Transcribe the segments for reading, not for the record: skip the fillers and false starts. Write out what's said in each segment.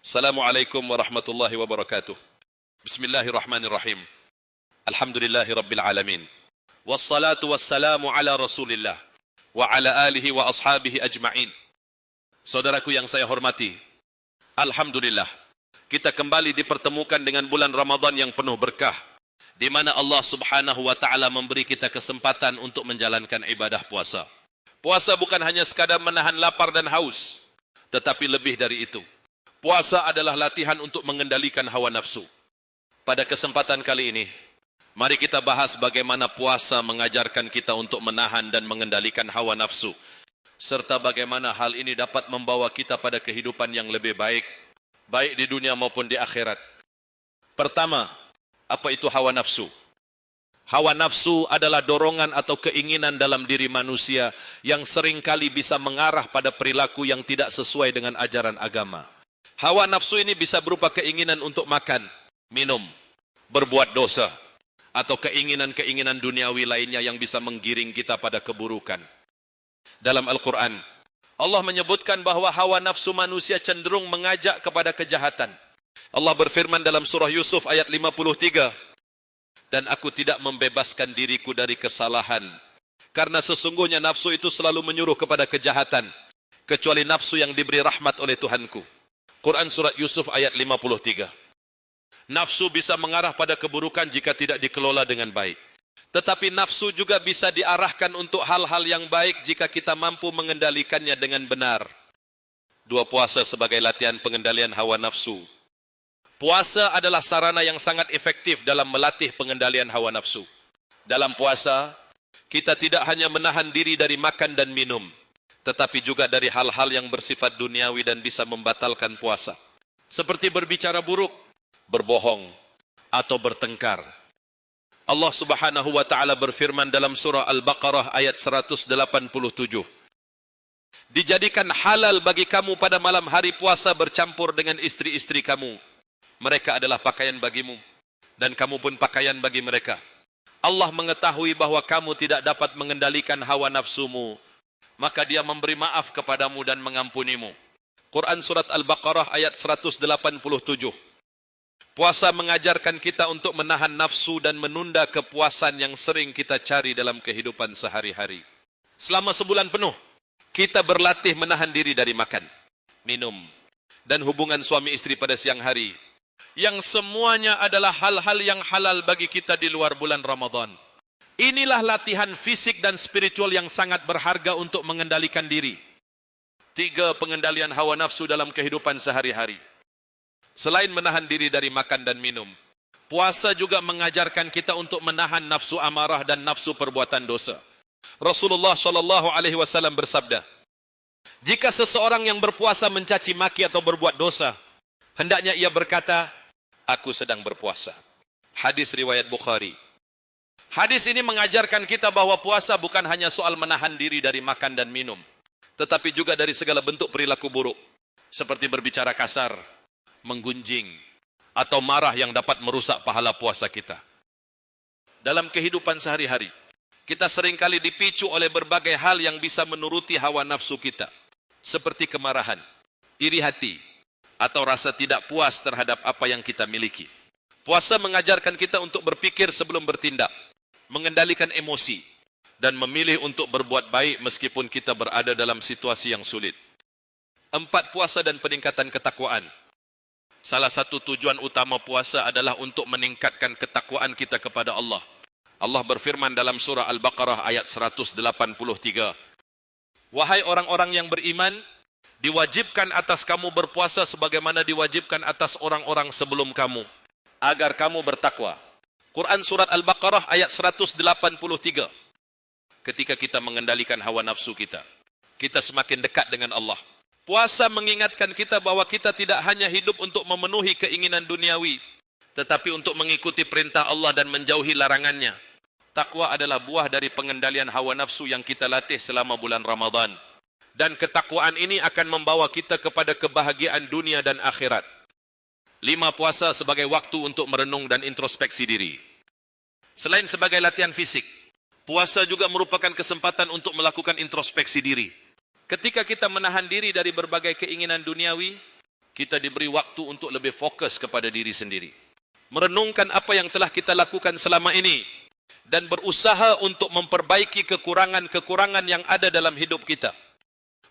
Assalamualaikum warahmatullahi wabarakatuh. Bismillahirrahmanirrahim. Alhamdulillahi rabbil alamin. Wassalatu wassalamu ala rasulillah wa ala alihi wa ashabihi ajma'in. Saudaraku yang saya hormati, alhamdulillah, kita kembali dipertemukan dengan bulan Ramadan yang penuh berkah, di mana Allah subhanahu wa ta'ala memberi kita kesempatan untuk menjalankan ibadah puasa. Puasa bukan hanya sekadar menahan lapar dan haus, tetapi lebih dari itu. Puasa adalah latihan untuk mengendalikan hawa nafsu. Pada kesempatan kali ini, mari kita bahas bagaimana puasa mengajarkan kita untuk menahan dan mengendalikan hawa nafsu, serta bagaimana hal ini dapat membawa kita pada kehidupan yang lebih baik, baik di dunia maupun di akhirat. Pertama, apa itu hawa nafsu? Hawa nafsu adalah dorongan atau keinginan dalam diri manusia yang seringkali bisa mengarah pada perilaku yang tidak sesuai dengan ajaran agama. Hawa nafsu ini bisa berupa keinginan untuk makan, minum, berbuat dosa, atau keinginan-keinginan duniawi lainnya yang bisa menggiring kita pada keburukan. Dalam Al-Quran, Allah menyebutkan bahwa hawa nafsu manusia cenderung mengajak kepada kejahatan. Allah berfirman dalam surah Yusuf ayat 53, "Dan aku tidak membebaskan diriku dari kesalahan, karena sesungguhnya nafsu itu selalu menyuruh kepada kejahatan, kecuali nafsu yang diberi rahmat oleh Tuhanku." Quran surat Yusuf ayat 53. Nafsu bisa mengarah pada keburukan jika tidak dikelola dengan baik. Tetapi nafsu juga bisa diarahkan untuk hal-hal yang baik jika kita mampu mengendalikannya dengan benar. Dua puasa sebagai latihan pengendalian hawa nafsu. Puasa adalah sarana yang sangat efektif dalam melatih pengendalian hawa nafsu. Dalam puasa, kita tidak hanya menahan diri dari makan dan minum, tetapi juga dari hal-hal yang bersifat duniawi dan bisa membatalkan puasa. Seperti berbicara buruk, berbohong, atau bertengkar. Allah subhanahu wa ta'ala berfirman dalam surah Al-Baqarah ayat 187. "Dijadikan halal bagi kamu pada malam hari puasa bercampur dengan istri-istri kamu. Mereka adalah pakaian bagimu, dan kamu pun pakaian bagi mereka. Allah mengetahui bahwa kamu tidak dapat mengendalikan hawa nafsumu, maka dia memberi maaf kepadamu dan mengampunimu." Quran surat Al-Baqarah ayat 187. Puasa mengajarkan kita untuk menahan nafsu dan menunda kepuasan yang sering kita cari dalam kehidupan sehari-hari. Selama sebulan penuh, kita berlatih menahan diri dari makan, minum, dan hubungan suami istri pada siang hari, yang semuanya adalah hal-hal yang halal bagi kita di luar bulan Ramadan. Inilah latihan fisik dan spiritual yang sangat berharga untuk mengendalikan diri. 3 pengendalian hawa nafsu dalam kehidupan sehari-hari. Selain menahan diri dari makan dan minum, puasa juga mengajarkan kita untuk menahan nafsu amarah dan nafsu perbuatan dosa. Rasulullah SAW bersabda, "Jika seseorang yang berpuasa mencaci maki atau berbuat dosa, hendaknya ia berkata, 'Aku sedang berpuasa.'" Hadis riwayat Bukhari. Hadis ini mengajarkan kita bahwa puasa bukan hanya soal menahan diri dari makan dan minum, tetapi juga dari segala bentuk perilaku buruk, seperti berbicara kasar, menggunjing, atau marah yang dapat merusak pahala puasa kita. Dalam kehidupan sehari-hari, kita seringkali dipicu oleh berbagai hal yang bisa menuruti hawa nafsu kita, seperti kemarahan, iri hati, atau rasa tidak puas terhadap apa yang kita miliki. Puasa mengajarkan kita untuk berpikir sebelum bertindak, mengendalikan emosi, dan memilih untuk berbuat baik meskipun kita berada dalam situasi yang sulit. 4 puasa dan peningkatan ketakwaan. Salah satu tujuan utama puasa adalah untuk meningkatkan ketakwaan kita kepada Allah. Allah berfirman dalam surah Al-Baqarah ayat 183, "Wahai orang-orang yang beriman, diwajibkan atas kamu berpuasa sebagaimana diwajibkan atas orang-orang sebelum kamu, agar kamu bertakwa." Quran surat Al-Baqarah ayat 183. Ketika kita mengendalikan hawa nafsu kita, kita semakin dekat dengan Allah. Puasa mengingatkan kita bahwa kita tidak hanya hidup untuk memenuhi keinginan duniawi, tetapi untuk mengikuti perintah Allah dan menjauhi larangannya. Takwa adalah buah dari pengendalian hawa nafsu yang kita latih selama bulan Ramadan. Dan ketakwaan ini akan membawa kita kepada kebahagiaan dunia dan akhirat. 5 puasa sebagai waktu untuk merenung dan introspeksi diri. Selain sebagai latihan fisik, puasa juga merupakan kesempatan untuk melakukan introspeksi diri. Ketika kita menahan diri dari berbagai keinginan duniawi, kita diberi waktu untuk lebih fokus kepada diri sendiri. Merenungkan apa yang telah kita lakukan selama ini dan berusaha untuk memperbaiki kekurangan-kekurangan yang ada dalam hidup kita.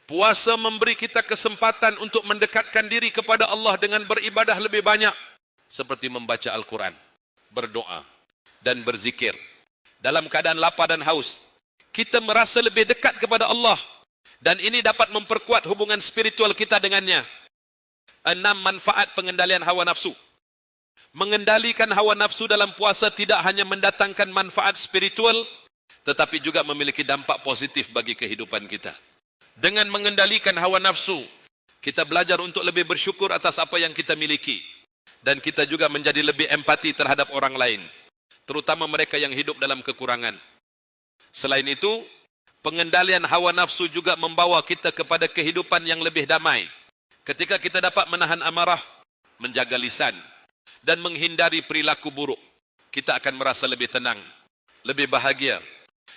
Puasa memberi kita kesempatan untuk mendekatkan diri kepada Allah dengan beribadah lebih banyak, seperti membaca Al-Quran, berdoa, dan berzikir. Dalam keadaan lapar dan haus, kita merasa lebih dekat kepada Allah, dan ini dapat memperkuat hubungan spiritual kita dengannya. 6 manfaat pengendalian hawa nafsu. Mengendalikan hawa nafsu dalam puasa tidak hanya mendatangkan manfaat spiritual, tetapi juga memiliki dampak positif bagi kehidupan kita. Dengan mengendalikan hawa nafsu, kita belajar untuk lebih bersyukur atas apa yang kita miliki. Dan kita juga menjadi lebih empati terhadap orang lain, terutama mereka yang hidup dalam kekurangan. Selain itu, pengendalian hawa nafsu juga membawa kita kepada kehidupan yang lebih damai. Ketika kita dapat menahan amarah, menjaga lisan, dan menghindari perilaku buruk, kita akan merasa lebih tenang, lebih bahagia,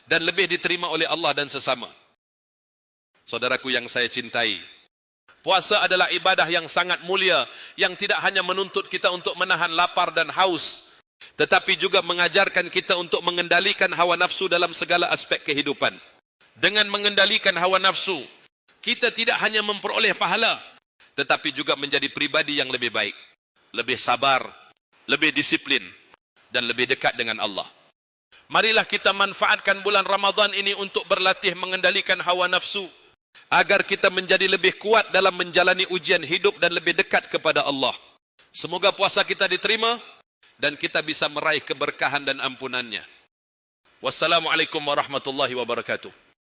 dan lebih diterima oleh Allah dan sesama. Saudaraku yang saya cintai, puasa adalah ibadah yang sangat mulia, yang tidak hanya menuntut kita untuk menahan lapar dan haus, tetapi juga mengajarkan kita untuk mengendalikan hawa nafsu dalam segala aspek kehidupan. Dengan mengendalikan hawa nafsu, kita tidak hanya memperoleh pahala, tetapi juga menjadi pribadi yang lebih baik, lebih sabar, lebih disiplin, dan lebih dekat dengan Allah. Marilah kita manfaatkan bulan Ramadan ini untuk berlatih mengendalikan hawa nafsu, agar kita menjadi lebih kuat dalam menjalani ujian hidup dan lebih dekat kepada Allah. Semoga puasa kita diterima dan kita bisa meraih keberkahan dan ampunannya. Wassalamualaikum warahmatullahi wabarakatuh.